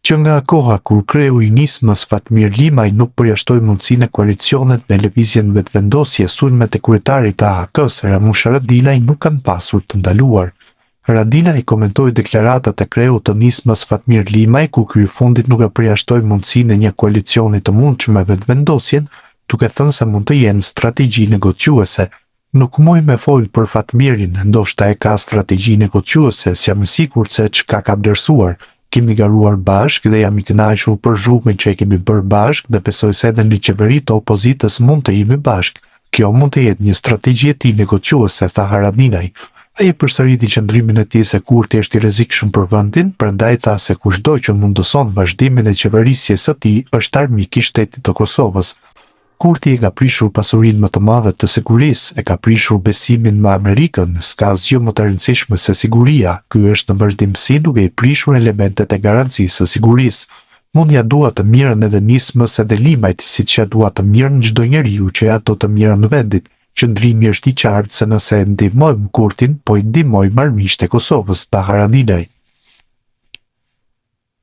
që nga koha kur kreu i nismës Fatmir Limaj nuk përjashtoi mundësinë e koalicionet me lëvizjen vetëvendosje, sulmet e kryetarit të AHK-s Ramush Haradinaj nuk kanë pasur të ndaluar. Haradinaj komentoi deklaratat e kreut të nismës Fatmir Limaj, ku ky i fundit nuk e përjashtoi mundësinë e një koalicioni të mundshëm me vetëvendosjen, duke thënë se mund të jenë strategji negociuese. Nuk muj me fol për Fatmirin, ndoshta e ka strategji negociuese, s'jam i sigurt se çka ka vlerësuar. Kemi garuar bashkë dhe jam i kënaqur për zhurmën që e kemi bërë bashkë dhe besoj se edhe në qeveri të opozitës mund të jemi bashkë. Kjo mund të jetë një strategji e tij negociuese, tha Haradinaj. Ai përsëriti qëndrimin e tij se Kurti është i rrezikshëm për vendin, prandaj tha se kushdo që mundëson vazhdimin e qeverisjes së tij është armik i shtetit të Kosovës. Kurti e ka prishur pasurinë më të madhe të sigurisë, e ka prishur besimin me Amerikën, s'ka asgjë më të rëndësishme se siguria. Ky është në vazhdimsi duke i prishur elementet e garancisë së sigurisë. Mund ja dua të mirën edhe nismës edhe Limajt, siç ja dua të mirën çdo njeriu që ato të mirën në vendit. Qëndrimi është i qartë se nëse e ndihmojmë Kurtin, po i ndihmojmë armiqtë e Kosovës, tha Haradinaj.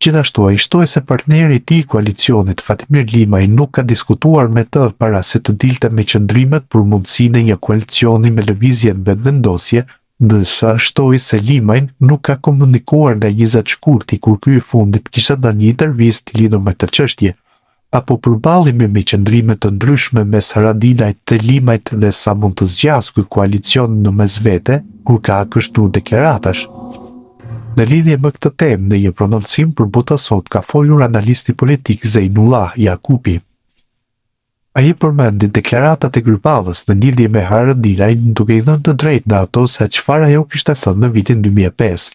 Gjithashtu ai shtoi se partneri i tij i koalicionit Fatmir Limaj nuk ka diskutuar me të para se të dilte me qëndrimet për mundësinë e një koalicioni me lëvizjen vetëvendosje, ndërsa shtoi se Limaj nuk ka komunikuar nga 20 shkurti kur ky i fundit kishte dhënë një intervistë lidhur me këtë çështje. Apo përballimi me qëndrime të ndryshme mes Haradinajt dhe Limajt dhe sa mund të zgjasë ky koalicion në mesvete, kur ka kështu deklaratash. Në lidhje me këtë temë, në një prononcim për Buta Sot ka folur analisti politik Zejnullah Jakupi. Ai përmendi deklaratat e grupallës në lidhje me Haradinajin, duke i dhënë të drejtë në ato se çfarë ajo kishte thënë në vitin 2005.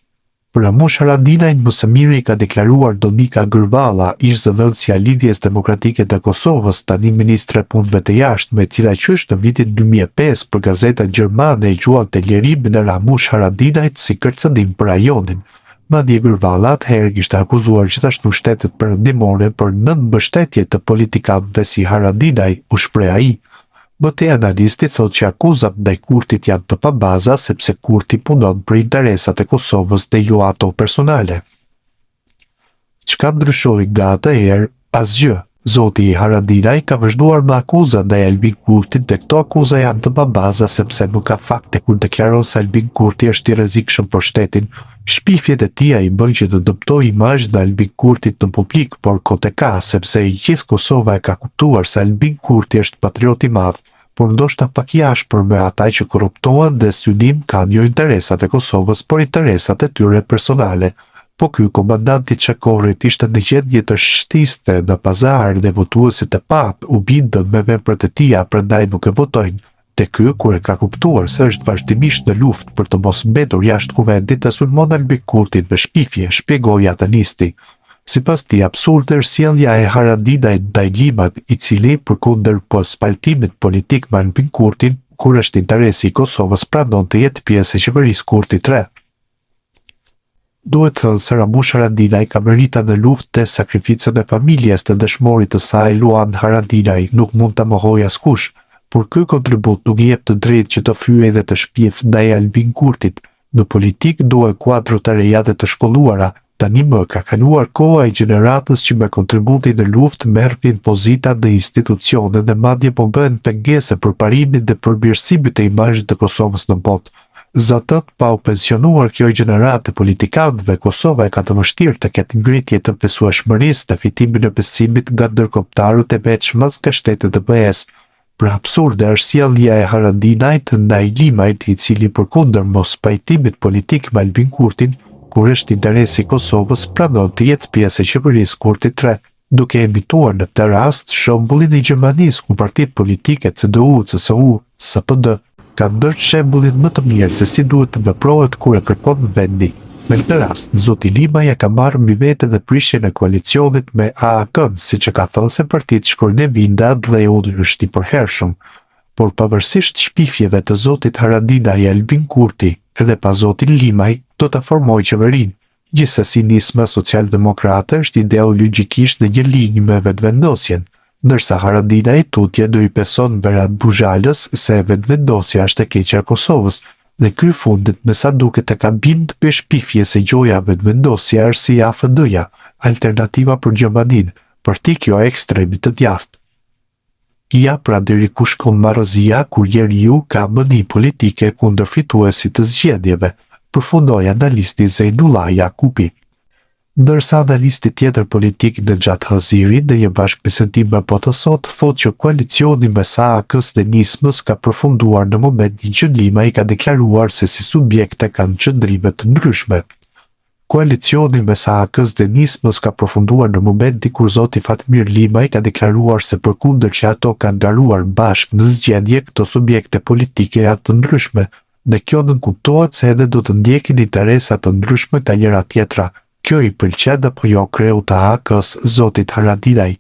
Për Ramush Haradinajin, më së miri ka deklaruar Donika Gërvalla, ish zëdhënësja e Lidhjes Demokratike të Kosovës, tani ministre punëve të jashtme, e cila qysh në vitin 2005 për gazeta gjermane e quante lirimin e Ramush Haradinajit si kërcënim për rajonin. Madje Gërvalla atëherë kishte akuzuar gjithashtu shtetet perëndimore për nënmbështetje të politikantëve si Haradinaj, u shpreh ai. Bëte analisti thotë që akuzat ndaj Kurtit janë të pabaza sepse Kurti punon për interesat e Kosovës dhe jo ato personale. Çka ndryshoi nga atëherë? Asgjë. Zoti Haradinaj ka vazhduar me akuzat ndaj Albin Kurtit dhe këto akuza janë të pabaza sepse nuk ka fakte kur deklaron se Albin Kurti është i rrezikshëm për shtetin. Shpifjet e tija i bën që të dëmtojë imazhin e Albin Kurtit në publik, por kote ka sepse i gjithë Kosova e ka kuptuar se Albin Kurti është patriot i madh, por ndoshta pak i ashpër me ata që korruptohen dhe synim kanë jo interesat e Kosovës, por interesat e tyre personale. Po ky komandanti Çakorrit ishte në gjendje të shtiste në pazar dhe votuesit e pat u bindën me veprat e tija, prandaj nuk e votojnë. Te ky, kur e ka kuptuar se është vazhdimisht në luftë për të mos mbetur jashtë kuvendit, e sulmon Albin Kurtin me shpifje, shpjegoi atanisti. Sipas tij, absurde është sjellja e Haradinajit ndaj Limajt, i cili përkundër spaltimit politik me Albin Kurtin, kur është interesi i Kosovës, pranon të jetë pjesë e qeverisë Kurti 3. Duhet thënë se Ramush Haradinaj ka merita në luftë dhe sakrificën e familjes të dëshmorit të saj Luan Haradinaj nuk mund ta mohojë askush, por ky kontribut nuk i jep të drejtë që të fyej dhe të shpjef ndaj Albin Kurtit. Në politik duhet kuadro të reja dhe të shkolluara. Tani më ka kaluar koha e gjeneratës që me kontributin në luftë merrin pozita dhe institucione dhe madje po bëhen pengese për parimin dhe përmirësimit e imazhit të Kosovës në botë. Zatët pa u pensionuar kjo gjenerate politikantëve, Kosova e ka të vështirë të ketë ngritje të besueshmërisë dhe fitimin e besimit nga ndërkombëtarët e veçmas nga shtetet e BE-s. Për absurde është sjellja e Haradinajit ndaj Limajt, i cili përkundër mos pajtimit politik me Albin Kurtin, kur është interesi i Kosovës, pranon të jetë pjesë e qeverisë Kurti 3, duke emituar në këtë rast shembullin e Gjermanisë ku partitë politike CDU, CSU, SPD ka ndërë shembullin më të mirë se si duhet të veprohet kur e kërkon vendi. Me këtë rast, zoti Limaj e ka marrë mbi vete dhe prishjen e koalicionit me AHK-n, siç e ka thënë se partitë Shkërnevinda dhe Udi është i përhershëm. Por pavarësisht shpifjeve të zotit Haradinaj e Albin Kurti, edhe pa zotin Limaj, do të formojë qeverinë. Gjithsesi nisma socialdemokrate është ideologjikisht në një linjë me vetëvendosjen, ndërsa Haradinaj tutje do i beson Berat Buzhalës se vetëvendosja është e keqja e Kosovës. Dhe ky fundit me sa duket e ka bind për shpifje se gjoja vendosja është si AFD-ja, alternativa për Gjermanin, për ti kjo ekstremit të djathtë. Ja pra deri ku shkon marrëzia kur njeriu ka mëni politike kundër fituesit të zgjedhjeve, përfundoi analisti Zejnullah Jakupi. Ndërsa analisti tjetër politik Nexhat Haziri në një bashkëbisedim me PTS thotë që koalicioni mes AK-s dhe Nismës ka përfunduar në momentin që Lima i ka deklaruar se si subjekte kanë qëndrime të ndryshme. Koalicioni mes AK-s dhe Nismës ka përfunduar në momentin kur zoti Fatmir Lima i ka deklaruar se përkundër që ato kanë ngaruar bashkë në zgjedhje këto subjekte politike janë të ndryshme, dhe kjo nënkuptohet se edhe do të ndjekin interesa të ndryshme nga njëra tjetra. Kjo i pëlqen apo jo kreut të AK-s zotit Haradinaj.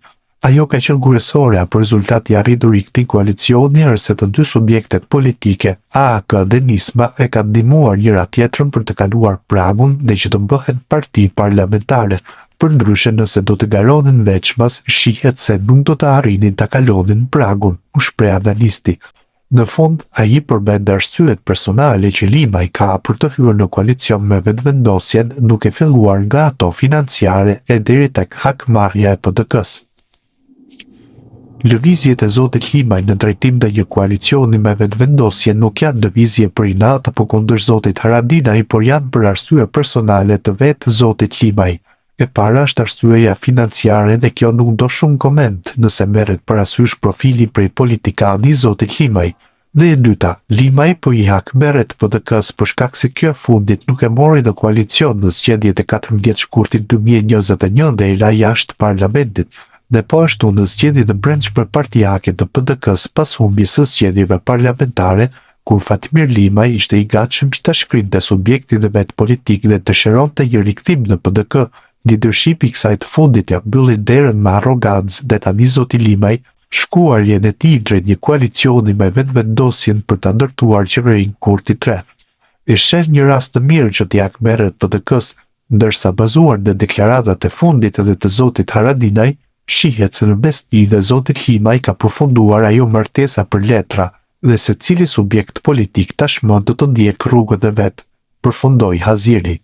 Ajo ka qenë kryesore apo rezultati arritur i këtij koalicioni është se të dy subjektet politike, AK dhe Nisma, e kanë ndihmuar njëra tjetrën për të kaluar pragun dhe që të bëhen parti parlamentare. Përndryshe nëse do të garonin veçmas, shihet se nuk do të arrinin ta kalonin pragun, u shpreh analisti. Në fund, ai përmend arsyet personale që Lima i ka për të hyrë në koalicion me vendvendosjen, duke filluar nga ato financiare e deri tek hakmarrja e PDK-s. Lëvizjet e zotit Limaj në drejtim të një koalicioni me vendvendosje nuk janë lëvizje për inat apo kundër zotit Haradinaj, por janë për arsye personale të vetë zotit Limaj. E para është arsyeja financiare dhe kjo nuk do shumë koment nëse merret parasysh profili prej politikani zotit Limaj. Dhe e dyta, Limaj po i hakmerret PDK-s për shkak se kjo fundit nuk e mori në koalicion në zgjedhjet e 14 shkurtit 2021 dhe i la jashtë parlamentit, dhe po ashtu në zgjedhjet e brendshme partijake të PDK-s pas humbjes së zgjedhjeve parlamentare, kur Fatmir Limaj ishte i gatshëm që ta shkrinte subjektin e vet politik dhe të shëronte një rikthim në PDK. Leadershipi i kësaj të fundit ja mbylli derën me arrogancë dhe tani zoti Limaj, shkuarjen e tij drejt një koalicioni me vendvendosjen për ta ndërtuar qeverinë Kurti 3. E sheh një rast të mirë që t'i hakmerret PDK-s, ndërsa bazuar në deklaratat e fundit edhe të zotit Haradinaj, shihet se në mes tij dhe zotit Limaj ka përfunduar ajo martesa për letra, dhe se cili subjekt politik tashmë do të ndjek rrugët e vet, përfundoi Haziri.